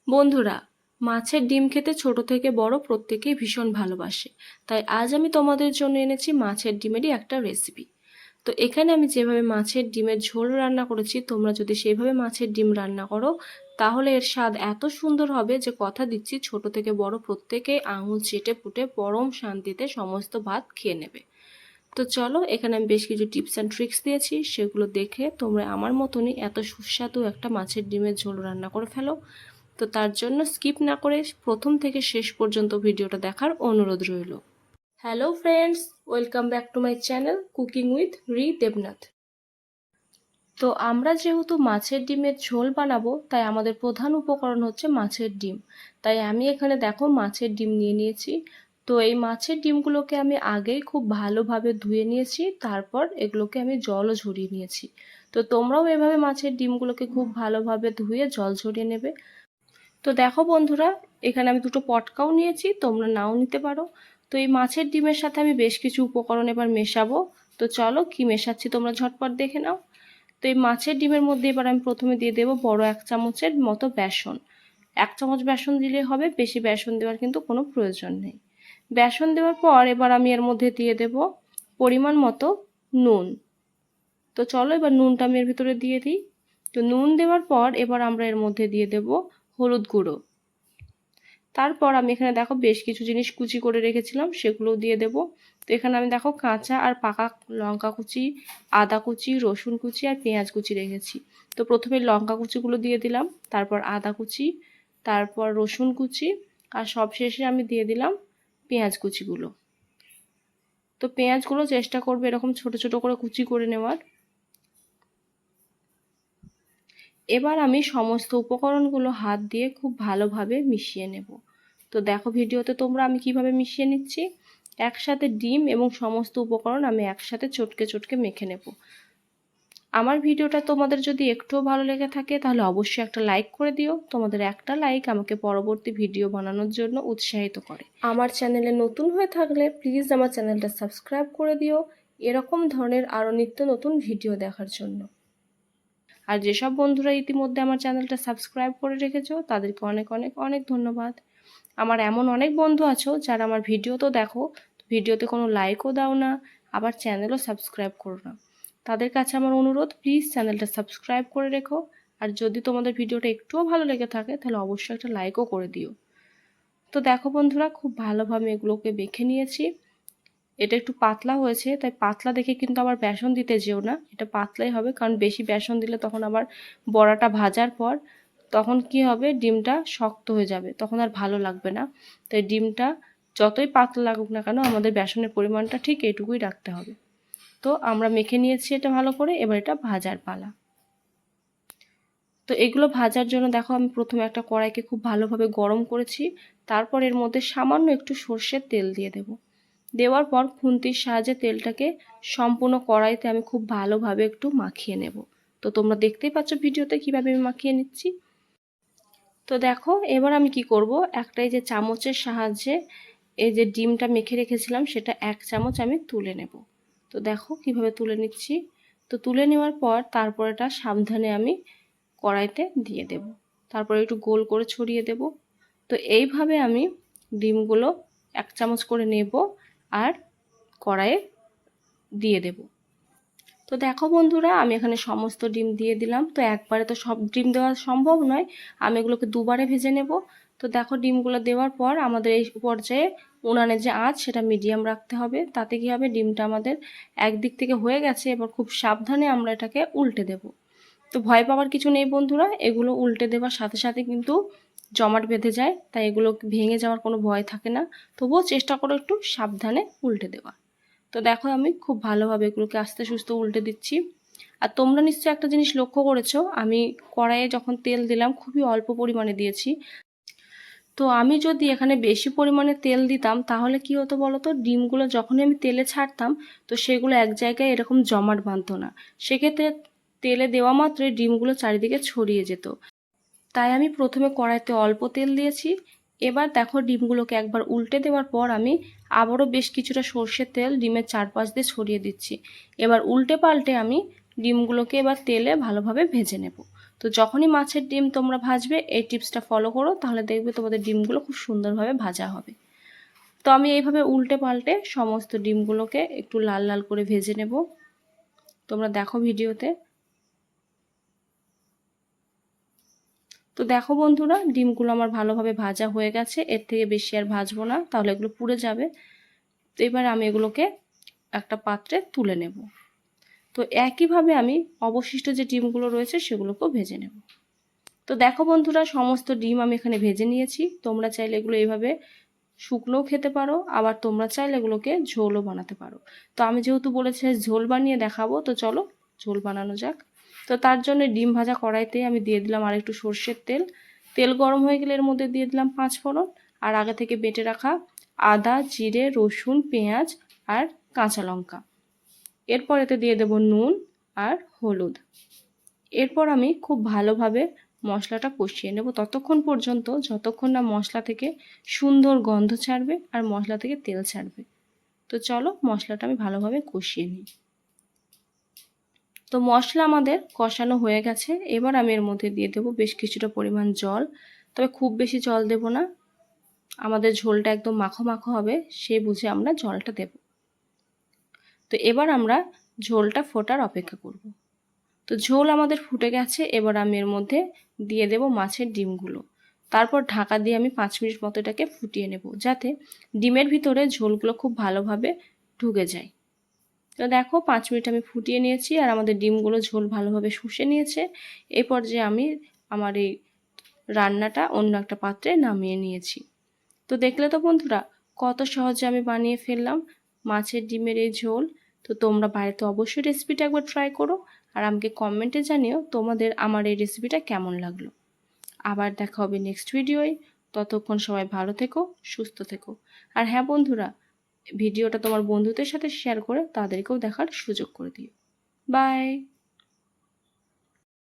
বন্ধুরা, মাছের ডিম খেতে ছোট থেকে বড় প্রত্যেকেই ভীষণ ভালোবাসে। তাই আজ আমি তোমাদের জন্য এনেছি মাছের ডিমেরই একটা রেসিপি। তো এখানে আমি যেভাবে মাছের ডিমের ঝোল রান্না করেছি, তোমরা যদি সেইভাবে মাছের ডিম রান্না করো তাহলে এর স্বাদ এত সুন্দর হবে যে কথা দিচ্ছি ছোট থেকে বড় প্রত্যেকেই আঙুল চেটে পুটে পরম শান্তিতে সমস্ত ভাত খেয়ে নেবে। তো চলো, এখানে আমি বেশ কিছু টিপস অ্যান্ড ট্রিক্স দিয়েছি, সেগুলো দেখে তোমরা আমার মতনই এত সুস্বাদু একটা মাছের ডিমের ঝোল রান্না করে ফেলো। তো তার জন্য স্কিপ না করে প্রথম থেকে শেষ পর্যন্ত ভিডিওটা দেখার অনুরোধ রইল। Hello friends, welcome back to my channel cooking with রি দেবনাথ। তো আমরা যেহেতু মাছের ডিমের ঝোল বানাবো, তাই আমাদের প্রধান উপকরণ হচ্ছে মাছের ডিম। তাই আমি এখানে দেখো মাছের ডিম নিয়ে নিয়েছি। তো এই মাছের ডিমগুলোকে আমি আগেই খুব ভালোভাবে ধুয়ে নিয়েছি, তারপর এগুলোকে আমি জলও ঝরিয়ে নিয়েছি। তো তোমরাও এভাবে মাছের ডিমগুলোকে খুব ভালোভাবে ধুয়ে জল ঝরিয়ে নেবে। তো দেখো বন্ধুরা, এখানে আমি দুটো পটকাও নিয়েছি, তোমরা নাও নিতে পারো। তো এই মাছের ডিমের সাথে আমি বেশ কিছু উপকরণ এবার মেশাবো। তো চলো কি মেশাচ্ছি তোমরা ঝটপট দেখে নাও। তো এই মাছের ডিমের মধ্যে এবার আমি প্রথমে দিয়ে দেবো বড় 1 চামচের মতো বেসন। 1 চামচ বেসন দিলে হবে, বেশি বেসন দেওয়ার কিন্তু কোনো প্রয়োজন নেই। বেসন দেওয়ার পর এবার আমি এর মধ্যে দিয়ে দেব পরিমাণ মতো নুন। তো চলো এবার নুনটা আমি এর ভিতরে দিয়ে দিই। তো নুন দেওয়ার পর এবার আমরা এর মধ্যে দিয়ে দেব হলুদ গুঁড়ো। তারপর আমি এখানে দেখো বেশ কিছু জিনিস কুচি করে রেখেছিলাম, সেগুলো দিয়ে দেব। তো এখানে আমি দেখো কাঁচা আর পাকা লঙ্কা কুচি, আদা কুচি, রসুন কুচি আর পেঁয়াজ কুচি রেখেছি। তো প্রথমে লঙ্কা কুচিগুলো দিয়ে দিলাম, তারপর আদা কুচি, তারপর রসুন কুচি, আর সবশেষে আমি দিয়ে দিলাম পেঁয়াজ কুচিগুলো। তো পেঁয়াজগুলো চেষ্টা করবে এরকম ছোট ছোট করে কুচি করে নেওয়ার। এবার আমি সমস্ত উপকরণগুলো হাত দিয়ে খুব ভালোভাবে মিশিয়ে নেব। তো দেখো ভিডিওতে তোমরা আমি কিভাবে মিশিয়ে নিচ্ছি। একসাথে ডিম এবং সমস্ত উপকরণ আমি একসাথে চটকে চটকে মেখে নেব। আমার ভিডিওটা তোমাদের যদি একটুও ভালো লেগে থাকে তাহলে অবশ্যই একটা লাইক করে দিও। তোমাদের একটা লাইক আমাকে পরবর্তী ভিডিও বানানোর জন্য উৎসাহিত করে। আমার চ্যানেলে নতুন হয়ে থাকলে প্লিজ আমার চ্যানেলটা সাবস্ক্রাইব করে দিও এরকম ধরনের আরও নিত্য নতুন ভিডিও দেখার জন্য। আর যেসব বন্ধুরা ইতিমধ্যে আমার চ্যানেলটা সাবস্ক্রাইব করে রেখেছো তাদেরকে অনেক অনেক অনেক ধন্যবাদ। আমার এমন অনেক বন্ধু আছো যারা আমার ভিডিও তো দেখো, ভিডিওতে কোনো লাইকও দাও না, আবার চ্যানেলও সাবস্ক্রাইব করো না। তাদের কাছে আমার অনুরোধ, প্লিজ চ্যানেলটা সাবস্ক্রাইব করে রেখো। আর যদি তোমাদের ভিডিওটা একটুও ভালো লেগে থাকে তাহলে অবশ্যই একটা লাইকও করে দিও। তো দেখো বন্ধুরা, খুব ভালোভাবে এগুলোকে মেখে নিয়েছি। এটা একটু পাতলা হয়েছে, তাই পাতলা দেখে কিন্তু আবার বেসন দিতে যেও না, এটা পাতলাই হবে, কারণ বেশি বেসন দিলে তখন আবার বড়াটা ভাজার পর তখন কি হবে, ডিমটা শক্ত হয়ে যাবে, তখন আর ভালো লাগবে না। তাই ডিমটা যতই পাতলা লাগুক না কেন আমাদের বেসনের পরিমাণটা ঠিক এইটুকুই রাখতে হবে। তো আমরা মেখে নিয়েছি এটা ভালো করে, এবার এটা ভাজার পালা। তো এগুলো ভাজার জন্য দেখো আমি প্রথমে একটা কড়াইকে খুব ভালোভাবে গরম করেছি, তারপর এর মধ্যে সামান্য একটু সর্ষের তেল দিয়ে দেব। দেওয়ার পর খুন্তির সাহায্যে তেলটাকে সম্পূর্ণ কড়াইতে আমি খুব ভালোভাবে একটু মাখিয়ে নেব। তো তোমরা দেখতেই পাচ্ছ ভিডিওতে কিভাবে আমি মাখিয়ে নিচ্ছি। তো দেখো এবার আমি কি করব, একটাই যে চামচের সাহায্যে এই যে ডিমটা মেখে রেখেছিলাম সেটা 1 চামচ আমি তুলে নেব। তো দেখো কিভাবে তুলে নিচ্ছি। তো তুলে নেওয়ার পর তারপর এটা সাবধানে আমি কড়াইতে দিয়ে দেব, তারপরে একটু গোল করে ছড়িয়ে দেব। তো এইভাবে আমি ডিমগুলো 1 চামচ করে নেব আর কড়াইয়ে দিয়ে দেব। তো দেখো বন্ধুরা, আমি এখানে সমস্ত ডিম দিয়ে দিলাম। তো একবারে তো সব ডিম দেওয়া সম্ভব নয়, আমি এগুলোকে দুবারে ভেজে নেব। তো দেখো ডিমগুলো দেওয়ার পর আমাদের এই পর্যায়ে উনানের যে আঁচ সেটা মিডিয়াম রাখতে হবে। তাতে কি হবে, ডিমটা আমাদের একদিক থেকে হয়ে গেছে, এবার খুব সাবধানে আমরা এটাকে উল্টে দেব। তো ভয় পাওয়ার কিছু নেই বন্ধুরা, এগুলো উল্টে দেওয়ার সাথে সাথে কিন্তু জমাট বেঁধে যায়, তাই এগুলো ভেঙে যাওয়ার কোনো ভয় থাকে না। তবুও চেষ্টা করো একটু সাবধানে উল্টে দেওয়া। তো দেখো আমি খুব ভালোভাবে এগুলোকে আস্তে সুস্তে উল্টে দিচ্ছি। আর তোমরা নিশ্চয়ই একটা জিনিস লক্ষ্য করেছো, আমি কড়াইয়ে যখন তেল দিলাম খুবই অল্প পরিমাণে দিয়েছি। তো আমি যদি এখানে বেশি পরিমাণে তেল দিতাম তাহলে কি হতো বলো তো, ডিমগুলো যখনই আমি তেলে ছাড়তাম তো সেগুলো এক জায়গায় এরকম জমাট বাঁধতো না, সেক্ষেত্রে তেলে দেওয়া মাত্রই ডিমগুলো চারিদিকে ছড়িয়ে যেত। তাই আমি প্রথমে কড়াইতে অল্প তেল দিয়েছি। এবার দেখো ডিমগুলোকে একবার উল্টে দেওয়ার পর আমি আবারও বেশ কিছুটা সর্ষের তেল ডিমের চারপাশ দিয়ে ছড়িয়ে দিচ্ছি। এবার উল্টে পাল্টে আমি ডিমগুলোকে এবার তেলে ভালোভাবে ভেজে নেব। তো যখনই মাছের ডিম তোমরা ভাজবে এই টিপসটা ফলো করো, তাহলে দেখবে তোমাদের ডিমগুলো খুব সুন্দরভাবে ভাজা হবে। তো আমি এইভাবে উল্টে পাল্টে সমস্ত ডিমগুলোকে একটু লাল লাল করে ভেজে নেব। তোমরা দেখো ভিডিওতে। তো দেখো বন্ধুরা, ডিমগুলো আমার ভালোভাবে ভাজা হয়ে গেছে। এর থেকে বেশি আর ভাজবো না, তাহলে এগুলো পুড়ে যাবে। তো এবার আমি এগুলোকে একটা পাত্রে তুলে নেব। তো একইভাবে আমি অবশিষ্ট যে ডিমগুলো রয়েছে সেগুলোকেও ভেজে নেব। তো দেখো বন্ধুরা, সমস্ত ডিম আমি এখানে ভেজে নিয়েছি। তোমরা চাইলে এগুলো এইভাবে শুকনোও খেতে পারো, আবার তোমরা চাইলে এগুলোকে ঝোলও বানাতে পারো। তো আমি যেহেতু বলেছি ঝোল বানিয়ে দেখাবো, তো চলো ঝোল বানানো যাক। তো তার জন্য ডিম ভাজা কড়াইতে আমি দিয়ে দিলাম আর একটু সর্ষের তেল। তেল গরম হয়ে গেলে এর মধ্যে দিয়ে দিলাম 5 ফোড়ন আর আগে থেকে বেটে রাখা আদা, জিরে, রসুন, পেঁয়াজ আর কাঁচা লঙ্কা। এরপর এতে দিয়ে দেব নুন আর হলুদ। এরপর আমি খুব ভালোভাবে মশলাটা কষিয়ে নেব ততক্ষণ পর্যন্ত যতক্ষণ না মশলা থেকে সুন্দর গন্ধ ছাড়বে আর মশলা থেকে তেল ছাড়বে। তো চলো মশলাটা আমি ভালোভাবে কষিয়ে নিই। তো মশলা আমাদের কষানো হয়ে গেছে। এবার আমি এর মধ্যে দিয়ে দেবো বেশ কিছুটা পরিমাণ জল, তবে খুব বেশি জল দেব না, আমাদের ঝোলটা একদম মাখো মাখো হবে, সেই বুঝে আমরা জলটা দেব। তো এবার আমরা ঝোলটা ফোটার অপেক্ষা করব। তো ঝোল আমাদের ফুটে গেছে। এবার আমি এর মধ্যে দিয়ে দেব মাছের ডিমগুলো। তারপর ঢাকা দিয়ে আমি 5 মিনিট মতো এটাকে ফুটিয়ে নেব, যাতে ডিমের ভিতরে ঝোলগুলো খুব ভালোভাবে ঢুকে যায়। তো দেখো 5 মিনিট আমি ফুটিয়ে নিয়েছি আর আমাদের ডিমগুলো ঝোল ভালোভাবে শুষে নিয়েছে। এই পর্যায়ে আমি আমার এই রান্নাটা অন্য একটা পাত্রে নামিয়ে নিয়েছি। তো দেখলে তো বন্ধুরা, কত সহজে আমি বানিয়ে ফেললাম মাছের ডিমের এই ঝোল। তো তোমরা বাড়িতে অবশ্যই রেসিপিটা একবার ট্রাই করো আর আমাকে কমেন্টে জানিও তোমাদের আমার এই রেসিপিটা কেমন লাগলো। আবার দেখা হবে নেক্সট ভিডিওয়। ততক্ষণ সবাই ভালো থেকো, সুস্থ থেকো। আর হ্যাঁ বন্ধুরা, ভিডিওটা তোমার বন্ধুদের সাথে শেয়ার করে তাদেরকেও দেখার সুযোগ করে দিও। বাই।